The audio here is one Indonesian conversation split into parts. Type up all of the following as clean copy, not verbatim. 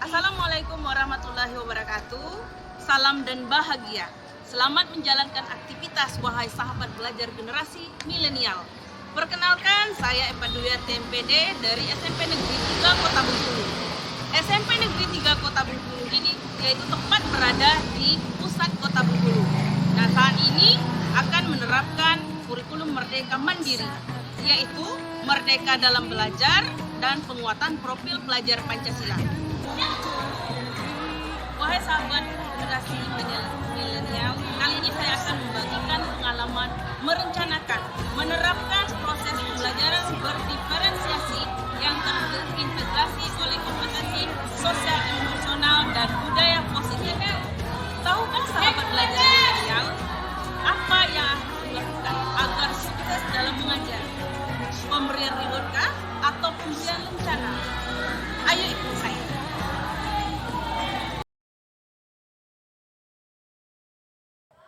Assalamualaikum warahmatullahi wabarakatuh. Salam dan bahagia. Selamat menjalankan aktivitas wahai sahabat belajar generasi milenial. Perkenalkan, saya Empa Duwiyati MPD dari SMP Negeri 3 Kota Bengkulu. SMP Negeri 3 Kota Bengkulu ini yaitu tepat berada di pusat Kota Bengkulu. Nah, saat ini akan menerapkan kurikulum Merdeka Mandiri, yaitu Merdeka dalam Belajar dan penguatan profil pelajar Pancasila. Wahai sahabat generasi milenial, kali ini saya akan membagikan pengalaman merencanakan, menerapkan proses pembelajaran berdiferensiasi yang terintegrasi oleh kompetensi sosial, emosional, dan budaya positif. Tahukah sahabat belajar milenial apa yang harus dilakukan agar sukses dalam mengajar? Pemberian rewarkah atau pemberian rencana? Ayo ikut saya.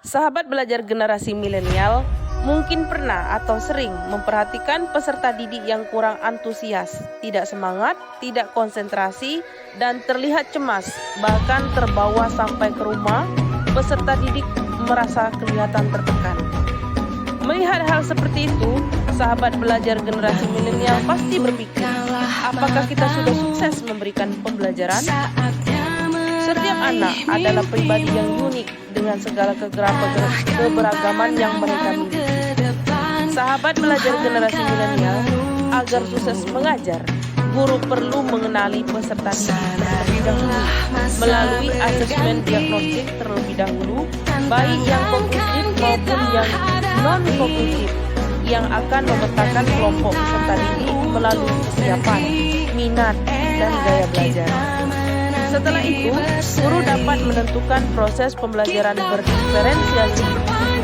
Sahabat belajar generasi milenial mungkin pernah atau sering memperhatikan peserta didik yang kurang antusias, tidak semangat, tidak konsentrasi, dan terlihat cemas, bahkan terbawa sampai ke rumah. Peserta didik merasa kelihatan tertekan. Melihat hal seperti itu, sahabat belajar generasi milenial pasti berpikir, apakah kita sudah sukses memberikan pembelajaran? Setiap anak adalah pribadi yang unik dengan segala keberagaman yang mereka miliki. Sahabat belajar generasi milenial, agar sukses mengajar, guru perlu mengenali peserta didik terlebih dahulu melalui asesmen diagnostik terlebih dahulu, baik yang kognitif maupun yang non-kognitif, yang akan memetakan kelompok peserta didik melalui kesiapan, minat, dan gaya belajar. Setelah itu, guru dapat menentukan proses pembelajaran berdiferensiasi,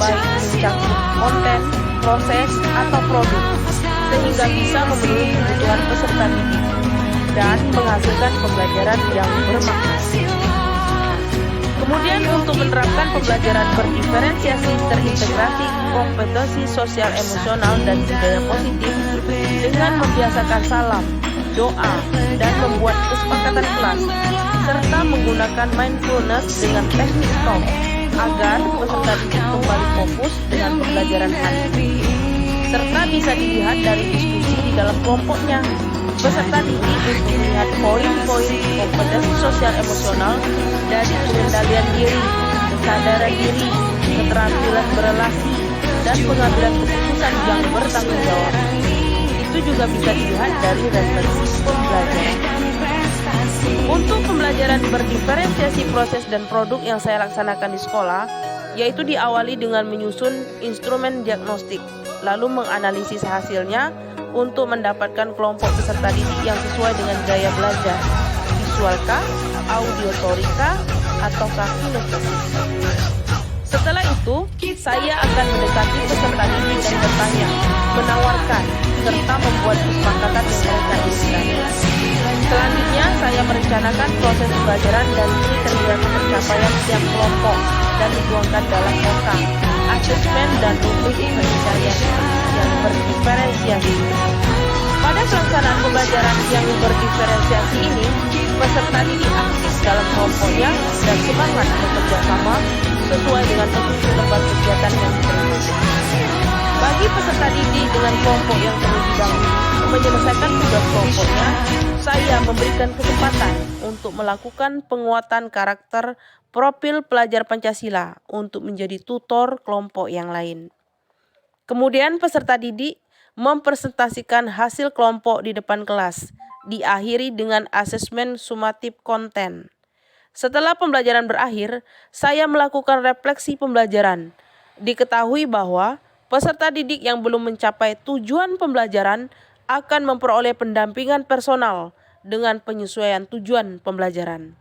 baik mencakup konten, proses, atau produk, sehingga bisa memenuhi kebutuhan peserta didik dan menghasilkan pembelajaran yang bermakna. Kemudian untuk menerapkan pembelajaran berdiferensiasi terintegrasi kompetensi sosial emosional dan budaya positif dengan membiasakan salam, doa, dan membuat kesepakatan kelas, serta menggunakan mindfulness dengan teknik stop agar peserta didik kembali fokus dengan pembelajaran hati. Serta bisa dilihat dari diskusi di dalam kelompoknya. Peserta didik untuk melihat poin-poin kompetensi sosial emosional dari pengendalian diri, kesadaran diri, keterampilan berelasi, dan pengambilan keputusan yang bertanggung jawab. Itu juga bisa dilihat dari refleksi pembelajaran. Untuk pembelajaran berdiferensiasi proses dan produk yang saya laksanakan di sekolah, yaitu diawali dengan menyusun instrumen diagnostik, lalu menganalisis hasilnya untuk mendapatkan kelompok peserta didik yang sesuai dengan gaya belajar, visualkah, audiotorikah, ataukah kinestetik. Setelah itu, saya akan mendekati peserta didik dan bertanya, menawarkan, serta membuat kesepakatan yang mereka inginkan. Selanjutnya, saya merencanakan proses pembelajaran dan kriteria pencapaian setiap kelompok dan dituangkan dalam nota, asesmen, dan rubrik penilaian yang berdiferensiasi. Pada pelaksanaan pembelajaran yang berdiferensiasi ini, peserta didik aktif dalam kelompoknya dan semangat bekerja sama sesuai dengan petunjuk lembar kegiatan yang diterima. Bagi peserta didik dengan kelompok yang terlebih dahulu menyelesaikan tugas kelompoknya, saya memberikan kesempatan untuk melakukan penguatan karakter profil pelajar Pancasila untuk menjadi tutor kelompok yang lain. Kemudian peserta didik mempresentasikan hasil kelompok di depan kelas, diakhiri dengan asesmen sumatif konten. Setelah pembelajaran berakhir, saya melakukan refleksi pembelajaran. Diketahui bahwa peserta didik yang belum mencapai tujuan pembelajaran akan memperoleh pendampingan personal dengan penyesuaian tujuan pembelajaran.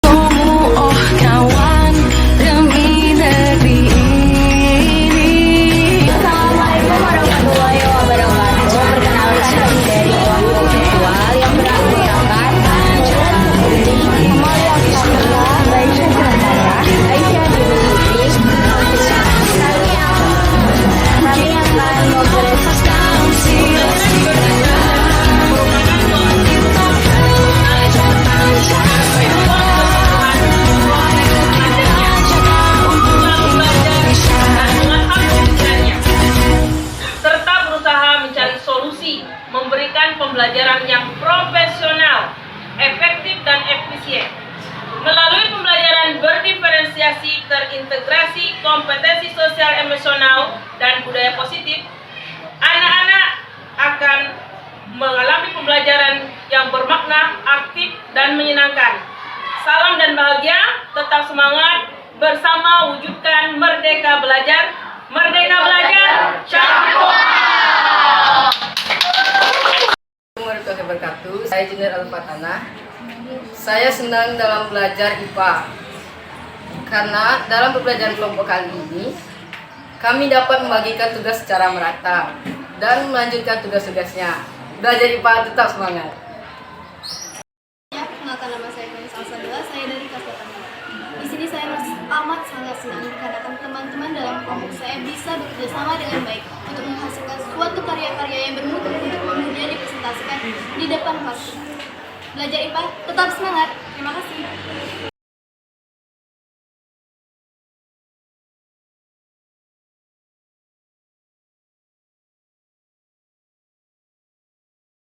Oh kawan demi negeri ini. Assalamualaikum warahmatullahi wabarakatuh. Perkenalkan kami dari kelompok virtual yang beranggotakan Maria Alexandra, Baisha Surabaya, Aisyah Dewi Putri. Kami akan mempresentasikan pembelajaran yang profesional, efektif, dan efisien. Melalui pembelajaran berdiferensiasi, terintegrasi, kompetensi sosial emosional, dan budaya positif, anak-anak akan mengalami pembelajaran yang bermakna, aktif, dan menyenangkan. Salam dan bahagia, tetap semangat, bersama wujudkan Merdeka Belajar. Merdeka Belajar, Syarikoh! Assalamualaikum warahmatullahi wabarakatuh. Saya Junior Al-Fatana. Saya senang dalam belajar IPA karena dalam pembelajaran kelompok kali ini kami dapat membagikan tugas secara merata dan melanjutkan tugas-tugasnya. Belajar IPA tetap semangat. Ya, perkenalkan nama saya Feni Salsabila, saya dari kelas 8. Di sini saya amat sangat senang dikarenakan teman-teman dalam kelompok saya bisa bekerja sama dengan baik untuk menghasilkan suatu karya-karya yang bermutu untuk kemudian dipresentasikan di depan kelas. Belajar IPA tetap semangat. Terima kasih.